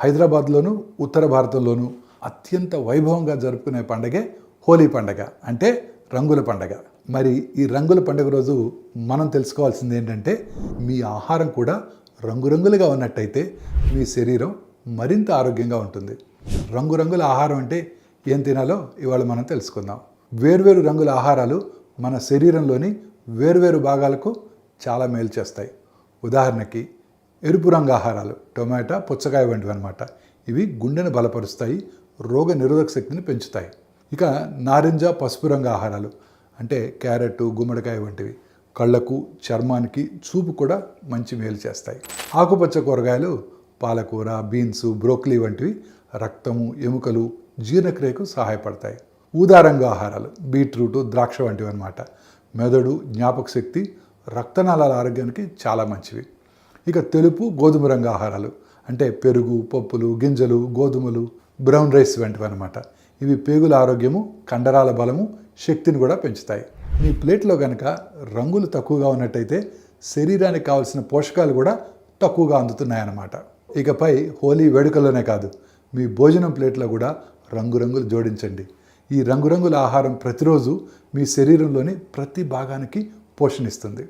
హైదరాబాద్లోను ఉత్తర భారతంలోను అత్యంత వైభవంగా జరుపుకునే పండగే హోలీ పండగ, అంటే రంగుల పండగ. మరి ఈ రంగుల పండుగ రోజు మనం తెలుసుకోవాల్సింది ఏంటంటే, మీ ఆహారం కూడా రంగురంగులుగా ఉన్నట్టయితే మీ శరీరం మరింత ఆరోగ్యంగా ఉంటుంది. రంగురంగుల ఆహారం అంటే ఏం తినాలో ఇవాళ మనం తెలుసుకుందాం. వేర్వేరు రంగుల ఆహారాలు మన శరీరంలోని వేర్వేరు భాగాలకు చాలా మేలు చేస్తాయి. ఉదాహరణకి ఎరుపు రంగు ఆహారాలు, టొమాటో, పుచ్చకాయ వంటివి అన్నమాట. ఇవి గుండెను బలపరుస్తాయి, రోగ నిరోధక శక్తిని పెంచుతాయి. ఇక నారింజ, పసుపు రంగు ఆహారాలు అంటే క్యారెట్, గుమ్మడికాయ వంటివి కళ్ళకు, చర్మానికి, చూపు కూడా మంచి మేలు చేస్తాయి. ఆకుపచ్చ కూరగాయలు పాలకూర, బీన్స్, బ్రోకలీ వంటివి రక్తము, ఎముకలు, జీర్ణక్రియకు సహాయపడతాయి. ఊదా రంగు ఆహారాలు బీట్రూట్, ద్రాక్ష వంటివి అన్నమాట. మెదడు, జ్ఞాపక శక్తి, రక్తనాళాల ఆరోగ్యానికి చాలా మంచివి. ఇక తెలుపు, గోధుమ రంగు ఆహారాలు అంటే పెరుగు, పప్పులు, గింజలు, గోధుమలు, బ్రౌన్ రైస్ వంటివి అన్నమాట. ఇవి పేగుల ఆరోగ్యము, కండరాల బలము, శక్తిని కూడా పెంచుతాయి. మీ ప్లేట్లో కనుక రంగులు తక్కువగా ఉన్నట్టయితే శరీరానికి కావాల్సిన పోషకాలు కూడా తక్కువగా అందుతున్నాయన్నమాట. ఇకపై హోలీ వేడుకల్లోనే కాదు, మీ భోజనం ప్లేట్లో కూడా రంగురంగులు జోడించండి. ఈ రంగురంగుల ఆహారం ప్రతిరోజు మీ శరీరంలోని ప్రతి భాగానికి పోషణిస్తుంది.